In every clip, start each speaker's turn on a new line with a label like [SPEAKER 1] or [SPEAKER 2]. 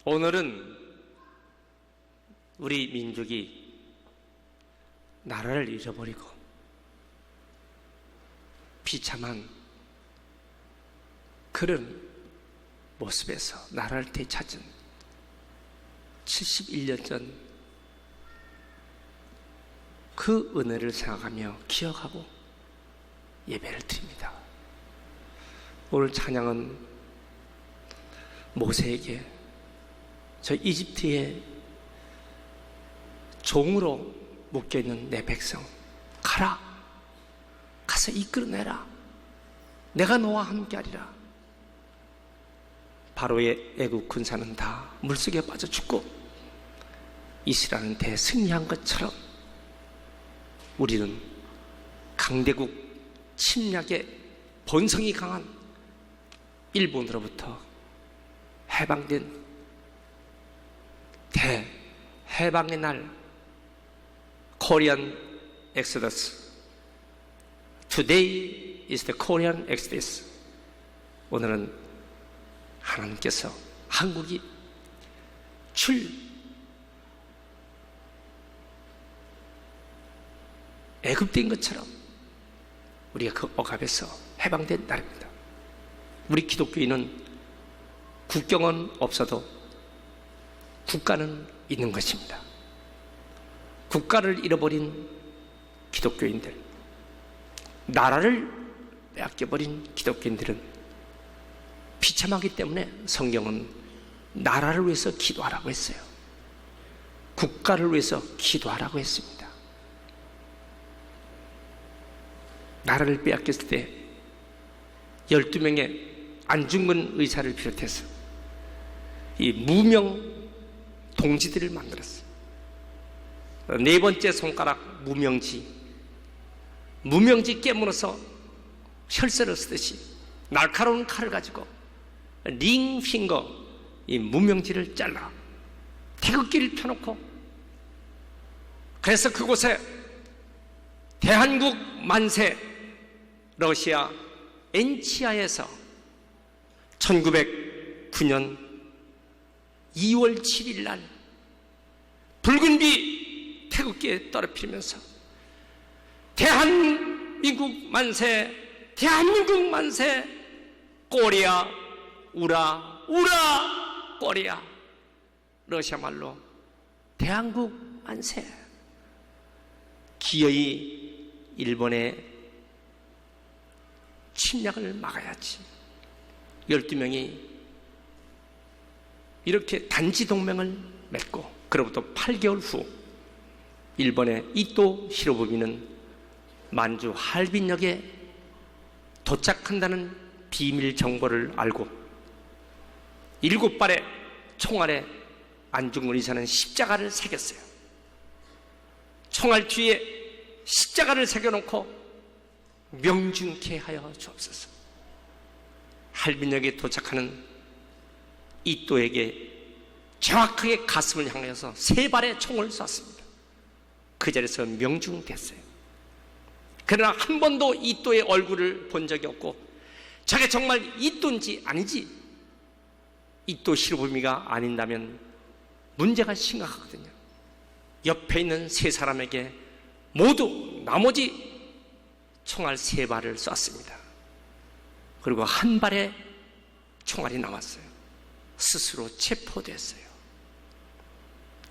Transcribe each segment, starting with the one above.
[SPEAKER 1] 오늘은 우리 민족이 나라를 잃어버리고 비참한 그런 모습에서 나라를 되찾은 71년 전 그 은혜를 생각하며 기억하고 예배를 드립니다. 오늘 찬양은 모세에게 저 이집트의 종으로 묶여있는 내 백성 가라, 가서 이끌어내라, 내가 너와 함께하리라. 바로의 애국 군사는 다 물속에 빠져 죽고 이스라엘은 대승리한 것처럼 우리는 강대국 침략의 본성이 강한 일본으로부터 해방된 대해방의 날, Korean Exodus. Today is the Korean Exodus. 오늘은 하나님께서 한국이 애굽된 것처럼 우리가 그 억압에서 해방된 날입니다. 우리 기독교인은 국경은 없어도 국가는 있는 것입니다. 국가를 잃어버린 기독교인들, 나라를 빼앗겨버린 기독교인들은 비참하기 때문에 성경은 나라를 위해서 기도하라고 했어요. 국가를 위해서 기도하라고 했습니다. 나라를 빼앗겼을 때 12명의 안중근 의사를 비롯해서 이 무명 동지들을 만들었어요. 네 번째 손가락 무명지 깨물어서 혈서를 쓰듯이 날카로운 칼을 가지고 링핑거, 이 무명지를 잘라 태극기를 펴놓고, 그래서 그곳에 대한국 만세, 러시아 엔치아에서 1909년 2월 7일 날 붉은 비 태극기에 떨어뜨리면서 대한민국 만세, 대한민국 만세, 꼬리야 우라 우라 꼬리야, 러시아 말로 대한국 만세. 기어이 일본의 침략을 막아야지. 12명이 이렇게 단지 동맹을 맺고, 그로부터 8개월 후 일본의 이토 히로부미는 만주 할빈역에 도착한다는 비밀 정보를 알고 7발의 총알에 안중근 의사는 십자가를 새겼어요. 총알 뒤에 십자가를 새겨놓고 명중케 하여 주옵소서. 할빈역에 도착하는 이또에게 정확하게 가슴을 향해서 3발의 총을 쐈습니다. 그 자리에서 명중됐어요. 그러나 한 번도 이또의 얼굴을 본 적이 없고, 저게 정말 이또인지 아니지, 이또 히로부미가 아닌다면 문제가 심각하거든요. 옆에 있는 3사람에게 모두 나머지 총알 3발을 쐈습니다. 그리고 한 발의 총알이 남았어요. 스스로 체포됐어요.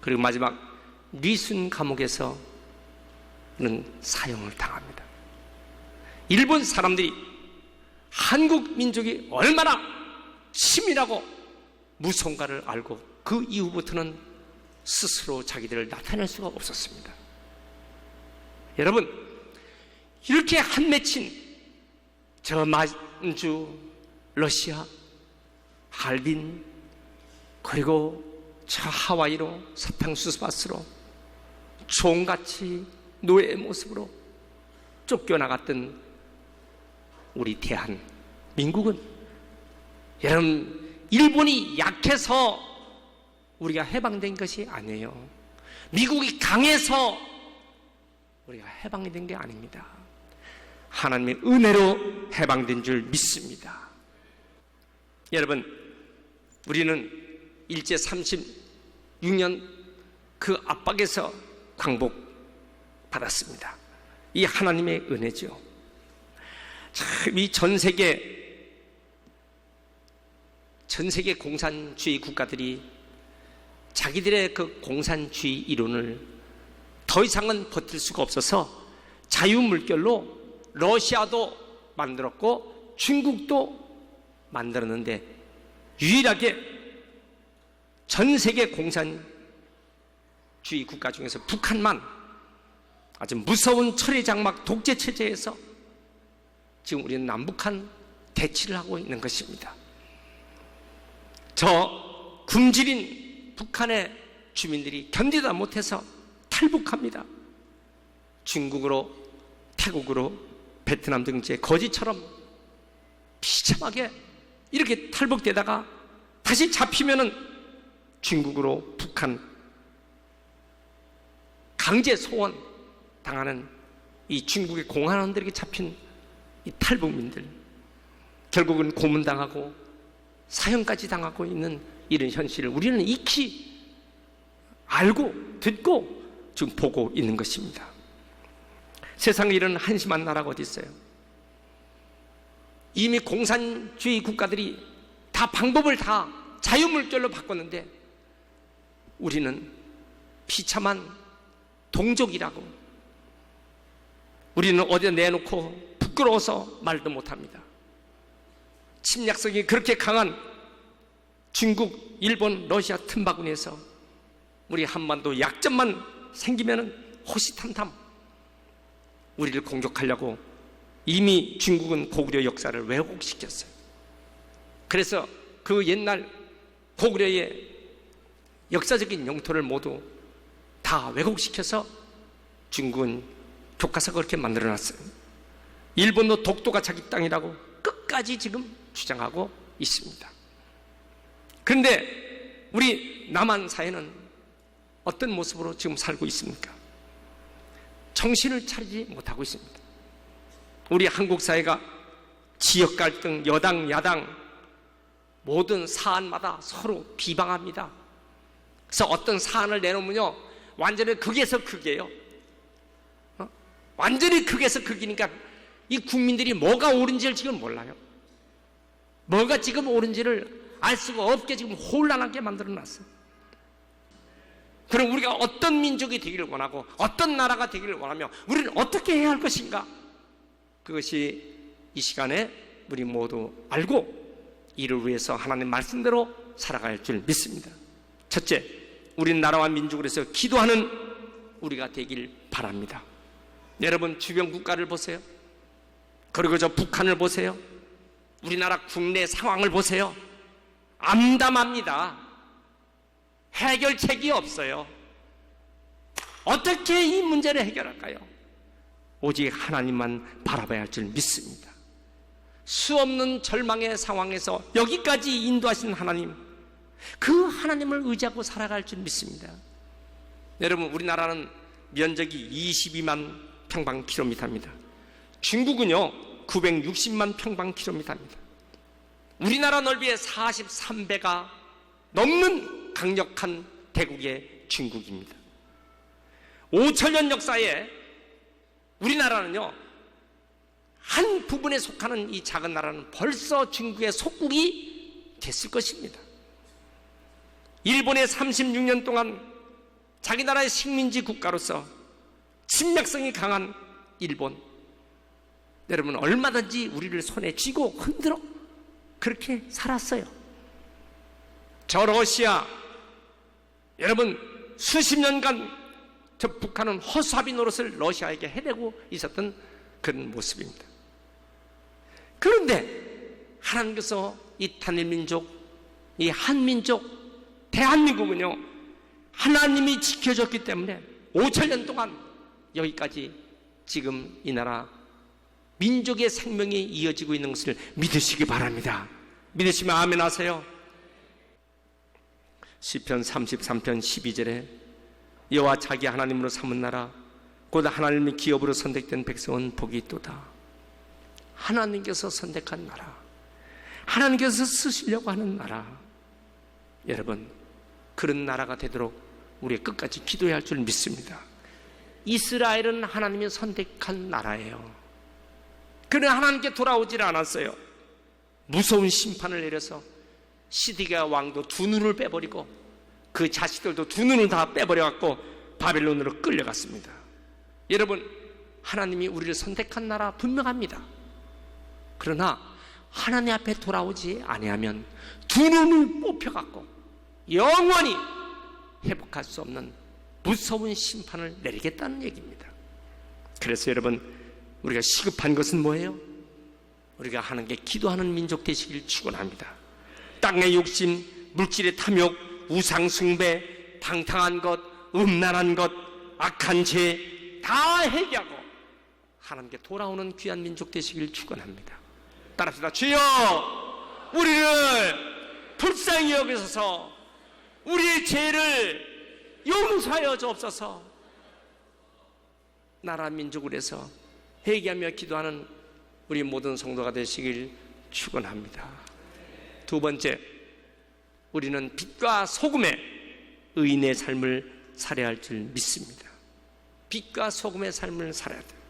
[SPEAKER 1] 그리고 마지막 리순 감옥에서는 사형을 당합니다. 일본 사람들이 한국 민족이 얼마나 치밀하고 무서운가를 알고 그 이후부터는 스스로 자기들을 나타낼 수가 없었습니다. 여러분, 이렇게 한 맺힌 저 만주, 러시아, 할빈, 그리고 저 하와이로 사탕수수밭으로 종같이 노예의 모습으로 쫓겨나갔던 우리 대한민국은, 여러분, 일본이 약해서 우리가 해방된 것이 아니에요. 미국이 강해서 우리가 해방이 된 게 아닙니다. 하나님의 은혜로 해방된 줄 믿습니다. 여러분, 우리는 일제 36년 그 압박에서 광복받았습니다. 이 하나님의 은혜죠. 참 이 전 세계 공산주의 국가들이 자기들의 그 공산주의 이론을 더 이상은 버틸 수가 없어서 자유물결로 러시아도 만들었고 중국도 만들었는데, 유일하게 전 세계 공산주의 국가 중에서 북한만 아주 무서운 철의 장막 독재 체제에서 지금 우리는 남북한 대치를 하고 있는 것입니다. 저 굶주린 북한의 주민들이 견디다 못해서 탈북합니다. 중국으로, 태국으로, 베트남 등 이제 거지처럼 비참하게 이렇게 탈북되다가 다시 잡히면은 중국으로, 북한 강제 소원 당하는 이 중국의 공안원들에게 잡힌 이 탈북민들, 결국은 고문당하고 사형까지 당하고 있는 이런 현실을 우리는 익히 알고 듣고 지금 보고 있는 것입니다. 세상에 이런 한심한 나라가 어디 있어요? 이미 공산주의 국가들이 다 방법을 다 자유물결로 바꿨는데 우리는 비참한 동족이라고, 우리는 어디다 내놓고 부끄러워서 말도 못합니다. 침략성이 그렇게 강한 중국, 일본, 러시아 틈바구니에서 우리 한반도 약점만 생기면은 호시탐탐 우리를 공격하려고 이미 중국은 고구려 역사를 왜곡시켰어요. 그래서 그 옛날 고구려의 역사적인 영토를 모두 다 왜곡시켜서 중국은 교과서가 그렇게 만들어놨어요. 일본도 독도가 자기 땅이라고 끝까지 지금 주장하고 있습니다. 그런데 우리 남한 사회는 어떤 모습으로 지금 살고 있습니까? 정신을 차리지 못하고 있습니다. 우리 한국 사회가 지역 갈등, 여당, 야당 모든 사안마다 서로 비방합니다. 그래서 어떤 사안을 내놓으면요, 완전히 극에서 극이에요. 완전히 극에서 극이니까 이 국민들이 뭐가 옳은지를 지금 몰라요. 뭐가 지금 옳은지를 알 수가 없게 지금 혼란하게 만들어놨어요. 그럼 우리가 어떤 민족이 되기를 원하고 어떤 나라가 되기를 원하며 우리는 어떻게 해야 할 것인가? 그것이 이 시간에 우리 모두 알고 이를 위해서 하나님 말씀대로 살아갈 줄 믿습니다. 첫째, 우리 나라와 민족을 위해서 기도하는 우리가 되길 바랍니다. 여러분 주변 국가를 보세요. 그리고 저 북한을 보세요. 우리나라 국내 상황을 보세요. 암담합니다. 해결책이 없어요. 어떻게 이 문제를 해결할까요? 오직 하나님만 바라봐야 할 줄 믿습니다. 수없는 절망의 상황에서 여기까지 인도하신 하나님, 그 하나님을 의지하고 살아갈 줄 믿습니다. 여러분 우리나라는 면적이 22만 평방킬로미터입니다. 중국은요 960만 평방킬로미터입니다. 우리나라 넓이의 43배가 넘는 강력한 대국의 중국입니다. 5천년 역사에 우리나라는요 한 부분에 속하는 이 작은 나라는 벌써 중국의 속국이 됐을 것입니다. 일본의 36년 동안 자기 나라의 식민지 국가로서 침략성이 강한 일본, 여러분 얼마든지 우리를 손에 쥐고 흔들어 그렇게 살았어요. 저 러시아, 여러분 수십 년간 저 북한은 허수아비 노릇을 러시아에게 해내고 있었던 그런 모습입니다. 그런데 하나님께서 이 단일민족, 이 한민족, 대한민국은요 하나님이 지켜줬기 때문에 5천년 동안 여기까지 지금 이 나라 민족의 생명이 이어지고 있는 것을 믿으시기 바랍니다. 믿으시면 아멘 하세요. 시편 33편 12절에 여호와 자기 하나님으로 삼은 나라 곧 하나님의 기업으로 선택된 백성은 복이 있도다. 하나님께서 선택한 나라, 하나님께서 쓰시려고 하는 나라, 여러분 그런 나라가 되도록 우리가 끝까지 기도해야 할 줄 믿습니다. 이스라엘은 하나님이 선택한 나라예요. 그러나 하나님께 돌아오질 않았어요. 무서운 심판을 내려서 시드기야 왕도 두 눈을 빼버리고 그 자식들도 두 눈을 다 빼버려갖고 바벨론으로 끌려갔습니다. 여러분, 하나님이 우리를 선택한 나라 분명합니다. 그러나 하나님 앞에 돌아오지 아니하면 두 눈을 뽑혀갖고 영원히 회복할 수 없는 무서운 심판을 내리겠다는 얘기입니다. 그래서 여러분, 우리가 시급한 것은 뭐예요? 우리가 하나님께 기도하는 민족 되시길 축원합니다. 땅의 욕심, 물질의 탐욕, 우상 숭배, 방탕한 것, 음란한 것, 악한 죄 다 회개하고 하나님께 돌아오는 귀한 민족 되시길 축원합니다. 따라합시다. 주여, 우리를 불쌍히 여기소서. 우리의 죄를 용서하여 주옵소서. 나라 민족을 해서 회개하며 기도하는 우리 모든 성도가 되시길 축원합니다. 두 번째, 우리는 빛과 소금의 의인의 삶을 살아야 할 줄 믿습니다. 빛과 소금의 삶을 살아야 돼요.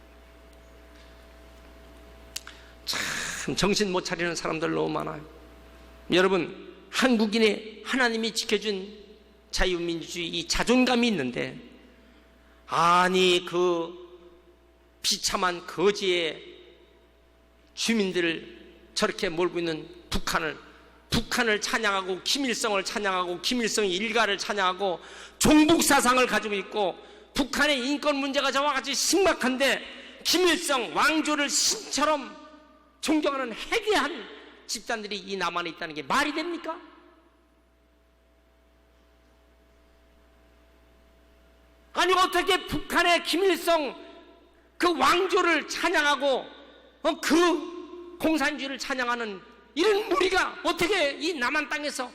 [SPEAKER 1] 참 정신 못 차리는 사람들 너무 많아요. 여러분, 한국인의 하나님이 지켜준 자유민주주의 이 자존감이 있는데, 아니 그 비참한 거지의 주민들을 저렇게 몰고 있는 북한을 찬양하고 김일성을 찬양하고 김일성의 일가를 찬양하고 종북사상을 가지고 있고, 북한의 인권 문제가 저와 같이 심각한데 김일성 왕조를 신처럼 존경하는 해괴한 집단들이 이 남한에 있다는 게 말이 됩니까? 아니 어떻게 북한의 김일성 그 왕조를 찬양하고 그 공산주의를 찬양하는 이런 무리가 어떻게 이 남한 땅에서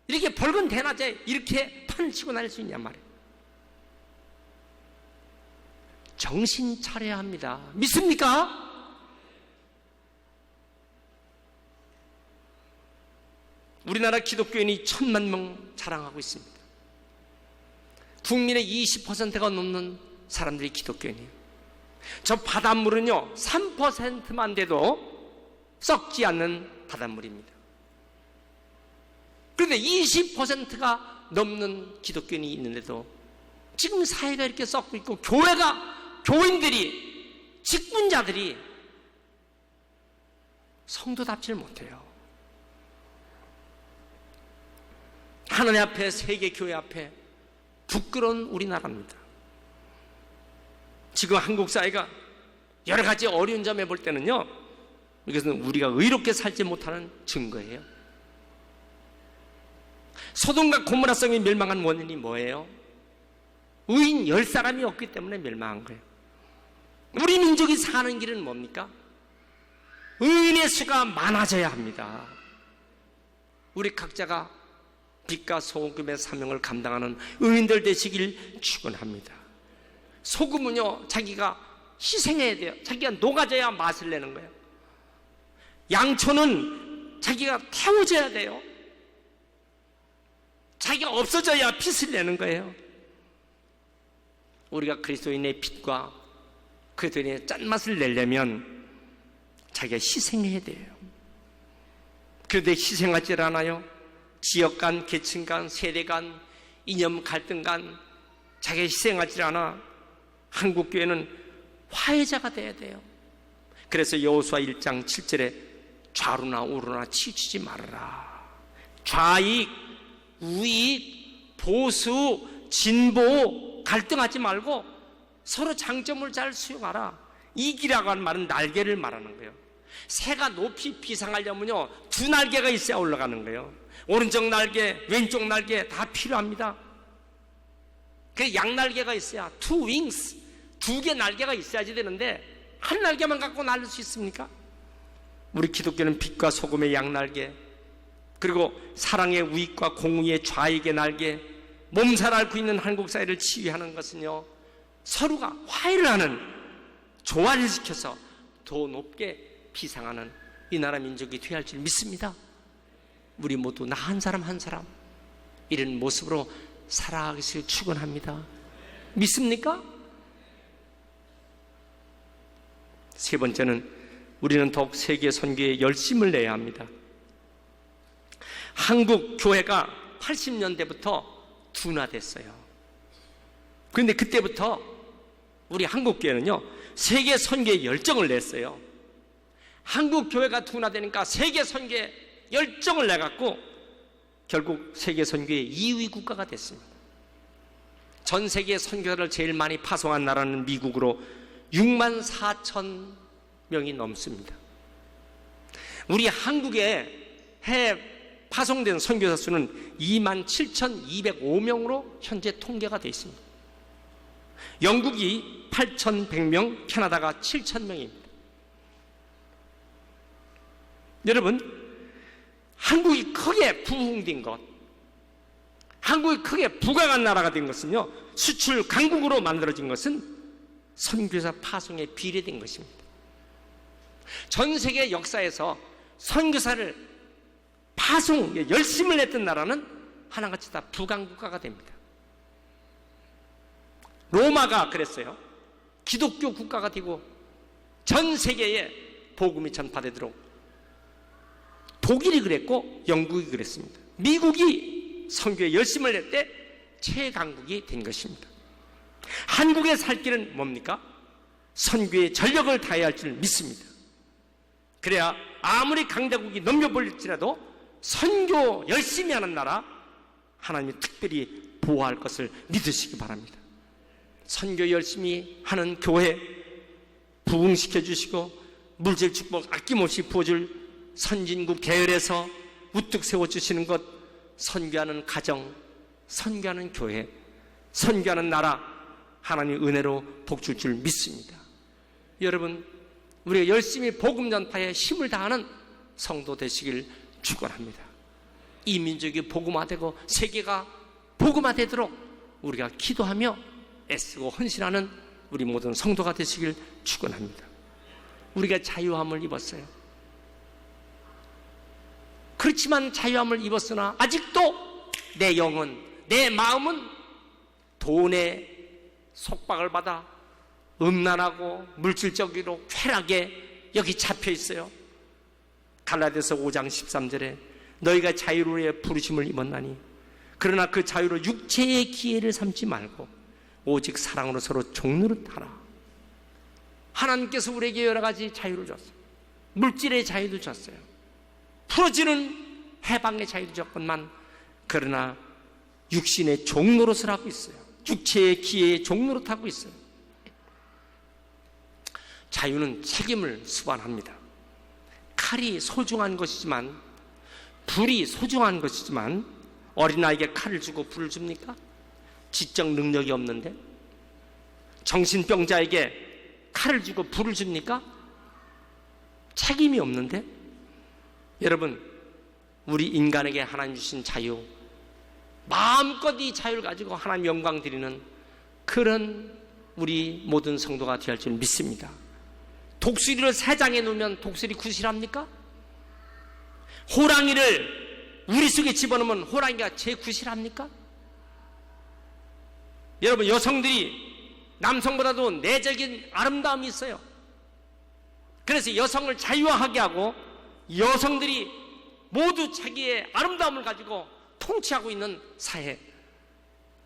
[SPEAKER 1] 이렇게 벌건 대낮에 이렇게 판을 치고 다닐 수 있냔 말이에요. 정신 차려야 합니다. 믿습니까? 우리나라 기독교인이 1000만 명 자랑하고 있습니다. 국민의 20%가 넘는 사람들이 기독교인이에요. 저 바닷물은요 3%만 돼도 썩지 않는 바닷물입니다. 그런데 20%가 넘는 기독교인이 있는데도 지금 사회가 이렇게 썩고 있고, 교인들이, 직분자들이 성도답지를 못해요. 하나님 앞에, 세계 교회 앞에 부끄러운 우리나라입니다. 지금 한국 사회가 여러 가지 어려운 점에 볼 때는요, 이것은 우리가 의롭게 살지 못하는 증거예요. 소돔과 고모라성이 멸망한 원인이 뭐예요? 의인 10사람이 없기 때문에 멸망한 거예요. 우리 민족이 사는 길은 뭡니까? 의인의 수가 많아져야 합니다. 우리 각자가 빛과 소금의 사명을 감당하는 의인들 되시길 축원합니다. 소금은요, 자기가 희생해야 돼요. 자기가 녹아져야 맛을 내는 거예요. 양초는 자기가 태워져야 돼요. 자기가 없어져야 빛을 내는 거예요. 우리가 그리스도인의 빛과 그리스도인의 짠맛을 내려면 자기가 희생해야 돼요. 그런데 희생하지 않아요. 지역 간, 계층 간, 세대 간, 이념 갈등 간 자기가 희생하지 않아. 한국교회는 화해자가 돼야 돼요. 그래서 여호수아 1장 7절에 좌로나 우로나 치우치지 말아라. 좌익, 우익, 보수, 진보 갈등하지 말고 서로 장점을 잘 수용하라. 이기라고 하는 말은 날개를 말하는 거예요. 새가 높이 비상하려면요, 두 날개가 있어야 올라가는 거예요. 오른쪽 날개, 왼쪽 날개 다 필요합니다. 그 양날개가 있어야, two wings, 두 개 날개가 있어야지 되는데 한 날개만 갖고 날릴 수 있습니까? 우리 기독교는 빛과 소금의 양날개, 그리고 사랑의 우익과 공의의 좌익의 날개, 몸살 앓고 있는 한국 사회를 치유하는 것은요, 서로가 화해를 하는, 조화를 시켜서 더 높게 비상하는 이 나라 민족이 되어야 할 줄 믿습니다. 우리 모두 나 한 사람 한 사람 이런 모습으로 살아가기를 축원합니다. 믿습니까? 세 번째는 우리는 더욱 세계 선교에 열심을 내야 합니다. 한국 교회가 80년대부터 둔화됐어요. 그런데 그때부터 우리 한국 교회는요, 세계 선교에 열정을 냈어요. 한국 교회가 둔화되니까 세계 선교에 열정을 내갖고 결국 세계 선교의 2위 국가가 됐습니다. 전 세계 선교사를 제일 많이 파송한 나라는 미국으로 6만 4천 명이 넘습니다. 우리 한국에 해외 파송된 선교사 수는 2만 7,205명으로 현재 통계가 되어 있습니다. 영국이 8,100명, 캐나다가 7,000명입니다. 여러분, 한국이 크게 부흥된 것, 한국이 크게 부강한 나라가 된 것은요, 수출 강국으로 만들어진 것은 선교사 파송에 비례된 것입니다. 전 세계 역사에서 선교사를 파송에 열심을 냈던 나라는 하나같이 다 부강국가가 됩니다. 로마가 그랬어요. 기독교 국가가 되고 전 세계에 복음이 전파되도록. 독일이 그랬고 영국이 그랬습니다. 미국이 선교에 열심을 낼 때 최강국이 된 것입니다. 한국의 살 길은 뭡니까? 선교에 전력을 다해야 할 줄 믿습니다. 그래야 아무리 강대국이 넘겨버릴지라도 선교 열심히 하는 나라 하나님이 특별히 보호할 것을 믿으시기 바랍니다. 선교 열심히 하는 교회 부흥시켜 주시고 물질 축복 아낌없이 부어줄 선진국 계열에서 우뚝 세워주시는 것, 선교하는 가정, 선교하는 교회, 선교하는 나라 하나님 은혜로 복줄 줄 믿습니다. 여러분, 우리가 열심히 복음 전파에 힘을 다하는 성도 되시길 축원합니다. 이 민족이 복음화되고 세계가 복음화되도록 우리가 기도하며 애쓰고 헌신하는 우리 모든 성도가 되시길 축원합니다. 우리가 자유함을 입었어요. 그렇지만 자유함을 입었으나 아직도 내 영은, 내 마음은 돈의 속박을 받아 음란하고 물질적으로 쾌락에 여기 잡혀 있어요. 갈라디아서 5장 13절에 너희가 자유를 위해 부르심을 입었나니 그러나 그 자유로 육체의 기회를 삼지 말고 오직 사랑으로 서로 종노릇하라. 하나님께서 우리에게 여러 가지 자유를 줬어요. 물질의 자유도 줬어요. 풀어지는 해방의 자유도 줬건만 그러나 육신의 종노릇을 하고 있어요. 육체의 기회에 종노릇하고 있어요. 자유는 책임을 수반합니다. 칼이 소중한 것이지만, 불이 소중한 것이지만 어린아이에게 칼을 주고 불을 줍니까? 지적 능력이 없는데. 정신병자에게 칼을 주고 불을 줍니까? 책임이 없는데. 여러분, 우리 인간에게 하나님 주신 자유, 마음껏 이 자유를 가지고 하나님 영광 드리는 그런 우리 모든 성도가 되어야 할 줄 믿습니다. 독수리를 새 장에 놓으면 독수리 구실합니까? 호랑이를 우리 속에 집어넣으면 호랑이가 제 구실합니까? 여러분, 여성들이 남성보다도 내적인 아름다움이 있어요. 그래서 여성을 자유화하게 하고 여성들이 모두 자기의 아름다움을 가지고 통치하고 있는 사회,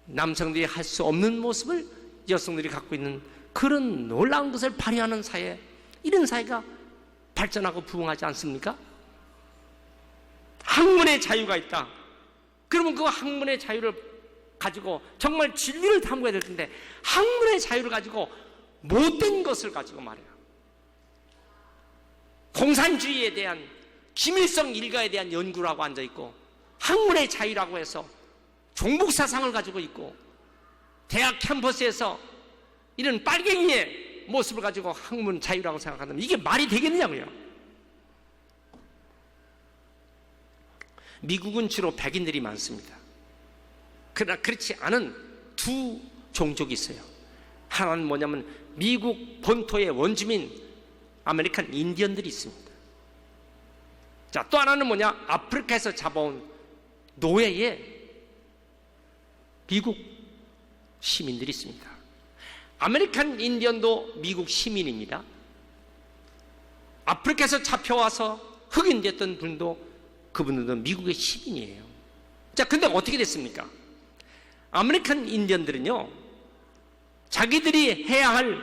[SPEAKER 1] 남성들이 할 수 없는 모습을 여성들이 갖고 있는 그런 놀라운 것을 발휘하는 사회, 이런 사회가 발전하고 부흥하지 않습니까? 학문의 자유가 있다. 그러면 그 학문의 자유를 가지고 정말 진리를 탐구해야 될 텐데 학문의 자유를 가지고 못된 것을 가지고 말이야. 공산주의에 대한 김일성 일가에 대한 연구를 하고 앉아있고 학문의 자유라고 해서 종북사상을 가지고 있고 대학 캠퍼스에서 이런 빨갱이의 모습을 가지고 학문 자유라고 생각한다면 이게 말이 되겠냐고요. 미국은 주로 백인들이 많습니다. 그러나 그렇지 않은 두 종족이 있어요. 하나는 뭐냐면 미국 본토의 원주민 아메리칸 인디언들이 있습니다. 자, 또 하나는 뭐냐? 아프리카에서 잡아온 노예의 미국 시민들이 있습니다. 아메리칸 인디언도 미국 시민입니다. 아프리카에서 잡혀와서 흑인됐던 분도 그분들도 미국의 시민이에요. 자, 근데 어떻게 됐습니까? 아메리칸 인디언들은요, 자기들이 해야 할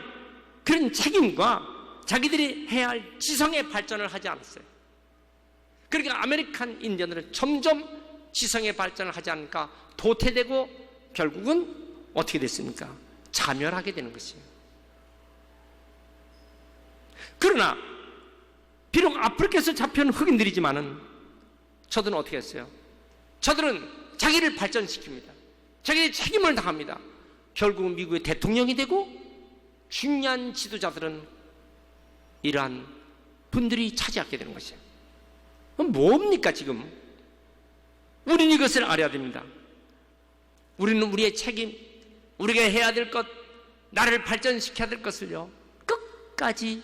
[SPEAKER 1] 그런 책임과 자기들이 해야 할 지성의 발전을 하지 않았어요. 그러니까 아메리칸 인디언들은 점점 지성의 발전을 하지 않으니까 도태되고 결국은 어떻게 됐습니까? 자멸하게 되는 것이에요. 그러나 비록 아프리카에서 잡혀온 흑인들이지만은 저들은 어떻게 했어요? 저들은 자기를 발전시킵니다. 자기의 책임을 다합니다. 결국은 미국의 대통령이 되고 중요한 지도자들은 이러한 분들이 차지하게 되는 것이에요. 그럼 뭡니까 지금? 우리는 이것을 알아야 됩니다. 우리는 우리의 책임, 우리가 해야 될 것, 나를 발전시켜야 될 것을요, 끝까지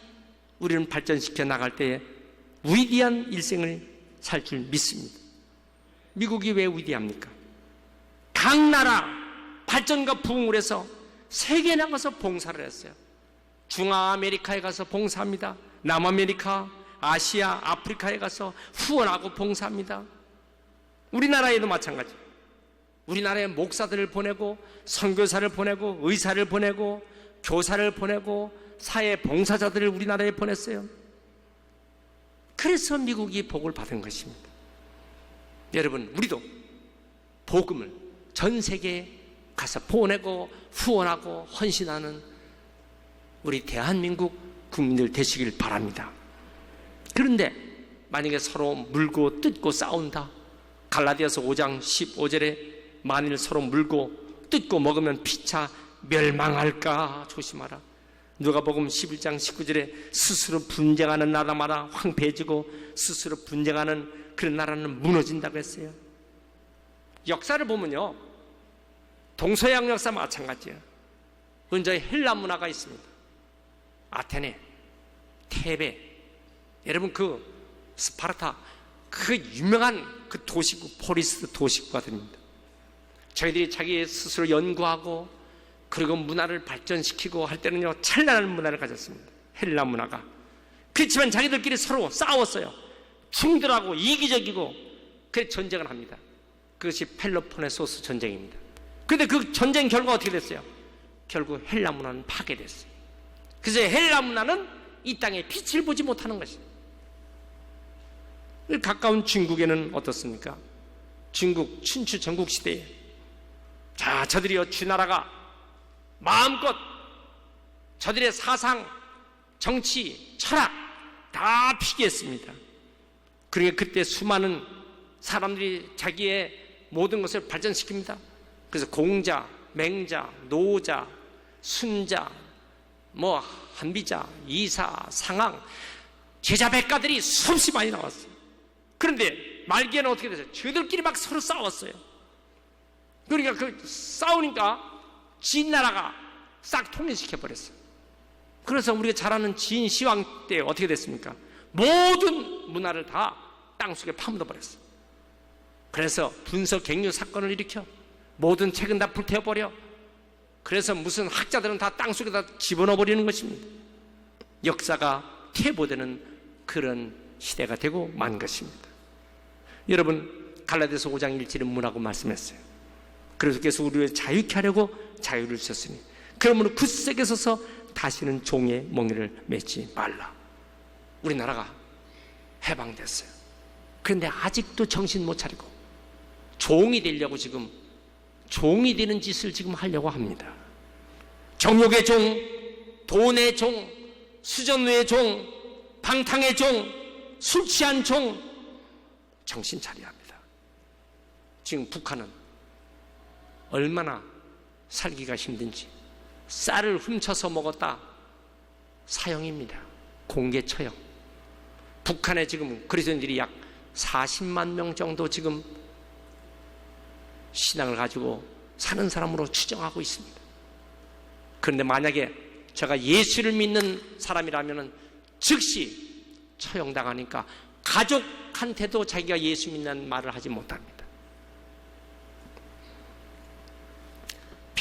[SPEAKER 1] 우리는 발전시켜 나갈 때에 위대한 일생을 살 줄 믿습니다. 미국이 왜 위대합니까? 각 나라 발전과 부흥을 해서 세계에 나가서 봉사를 했어요. 중아메리카에 가서 봉사합니다. 남아메리카, 아시아, 아프리카에 가서 후원하고 봉사합니다. 우리나라에도 마찬가지. 우리나라에 목사들을 보내고 선교사를 보내고 의사를 보내고 교사를 보내고 사회 봉사자들을 우리나라에 보냈어요. 그래서 미국이 복을 받은 것입니다. 여러분, 우리도 복음을 전 세계에 가서 보내고 후원하고 헌신하는 우리 대한민국 국민들 되시길 바랍니다. 그런데 만약에 서로 물고 뜯고 싸운다, 갈라디아서 5장 15절에 만일 서로 물고 뜯고 먹으면 피차 멸망할까 조심하라. 누가복음 11장 19절에 스스로 분쟁하는 나라마다 황폐해지고 스스로 분쟁하는 그런 나라는 무너진다고 했어요. 역사를 보면요, 동서양 역사 마찬가지예요. 먼저 헬라 문화가 있습니다. 아테네, 테베, 여러분 그 스파르타, 그 유명한 그 도시구, 포리스 도시구가 됩니다. 저희들이 자기 스스로 연구하고 그리고 문화를 발전시키고 할 때는요, 찬란한 문화를 가졌습니다. 헬라 문화가. 그렇지만 자기들끼리 서로 싸웠어요. 충돌하고 이기적이고 그래서 전쟁을 합니다. 그것이 펠로폰네소스 전쟁입니다. 그런데 그 전쟁 결과 어떻게 됐어요? 결국 헬라 문화는 파괴됐어요. 그래서 헬라 문화는 이 땅에 빛을 보지 못하는 것입니다. 가까운 중국에는 어떻습니까? 중국 춘추 전국 시대에 자, 저들이요, 주나라가 마음껏 저들의 사상, 정치, 철학 다 피기했습니다. 그러니까 그때 수많은 사람들이 자기의 모든 것을 발전시킵니다. 그래서 공자, 맹자, 노자, 순자, 한비자, 이사, 상황, 제자 백가들이 수없이 많이 나왔어요. 그런데 말기에는 어떻게 됐어요? 저들끼리 막 서로 싸웠어요. 그러니까 그 싸우니까 진 나라가 싹 통일시켜버렸어요. 그래서 우리가 잘 아는 진 시황 때 어떻게 됐습니까? 모든 문화를 다 땅속에 파묻어버렸어요. 그래서 분서갱유 사건을 일으켜 모든 책은 다 불태워버려. 그래서 무슨 학자들은 다 땅속에다 집어넣어버리는 것입니다. 역사가 퇴보되는 그런 시대가 되고 만 것입니다. 여러분, 갈라디아서 5장 1절은 뭐라고 말씀했어요? 그래서 계속 우리를 자유케 하려고 자유를 주셨으니 그러므로 굳세게 서서 다시는 종의 멍에를 맺지 말라. 우리나라가 해방됐어요. 그런데 아직도 정신 못 차리고 종이 되려고 지금 종이 되는 짓을 지금 하려고 합니다. 정욕의 종, 돈의 종, 수전의 종, 방탕의 종, 술 취한 종, 정신 차려야 합니다. 지금 북한은 얼마나 살기가 힘든지 쌀을 훔쳐서 먹었다 사형입니다. 공개 처형. 북한에 지금 그리스도인들이 약 40만 명 정도 지금 신앙을 가지고 사는 사람으로 추정하고 있습니다. 그런데 만약에 제가 예수를 믿는 사람이라면 즉시 처형당하니까 가족한테도 자기가 예수 믿는 말을 하지 못합니다.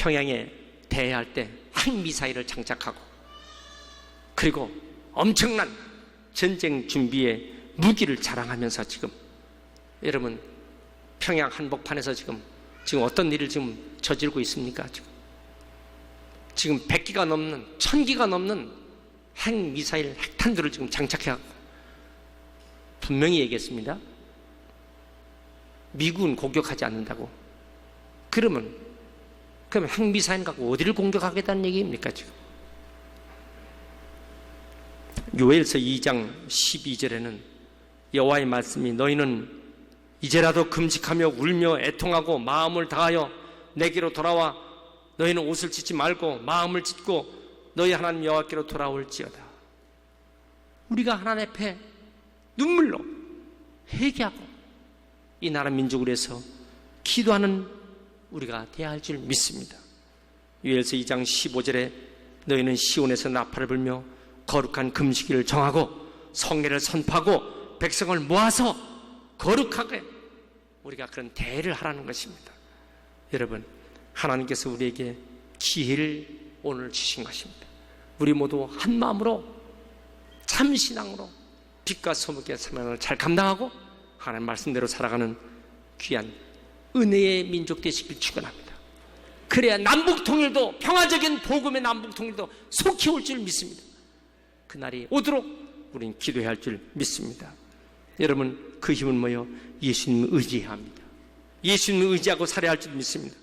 [SPEAKER 1] 평양에 대해할 때 핵미사일을 장착하고, 그리고 엄청난 전쟁 준비에 무기를 자랑하면서 지금 여러분 평양 한복판에서 지금 어떤 일을 지금 저지르고 있습니까? 지금 100기가 넘는 1000기가 넘는 핵미사일 핵탄두를 지금 장착해갖고 분명히 얘기했습니다. 미국은 공격하지 않는다고. 그럼 핵미사일 갖고 어디를 공격하겠다는 얘기입니까 지금? 요엘서 2장 12절에는 여호와의 말씀이 너희는 이제라도 금식하며 울며 애통하고 마음을 다하여 내게로 돌아와 너희는 옷을 찢지 말고 마음을 찢고 너희 하나님 여호와께로 돌아올지어다. 우리가 하나님 앞에 눈물로 회개하고 이 나라 민족을 위해서 기도하는 우리가 되어야 할 줄 믿습니다. 요엘서 2장 15절에 너희는 시온에서 나팔을 불며 거룩한 금식일을 정하고 성례를 선포하고 백성을 모아서 거룩하게 우리가 그런 대회를 하라는 것입니다. 여러분, 하나님께서 우리에게 기회를 오늘 주신 것입니다. 우리 모두 한 마음으로 참신앙으로 빛과 소문의 사명을 잘 감당하고 하나님 말씀대로 살아가는 귀한 은혜의 민족 되시길 축원합니다. 그래야 남북통일도, 평화적인 복음의 남북통일도 속히 올 줄 믿습니다. 그날이 오도록 우리는 기도해야 할 줄 믿습니다. 여러분, 그 힘은 뭐요? 예수님을 의지해야 합니다. 예수님을 의지하고 살아야 할 줄 믿습니다.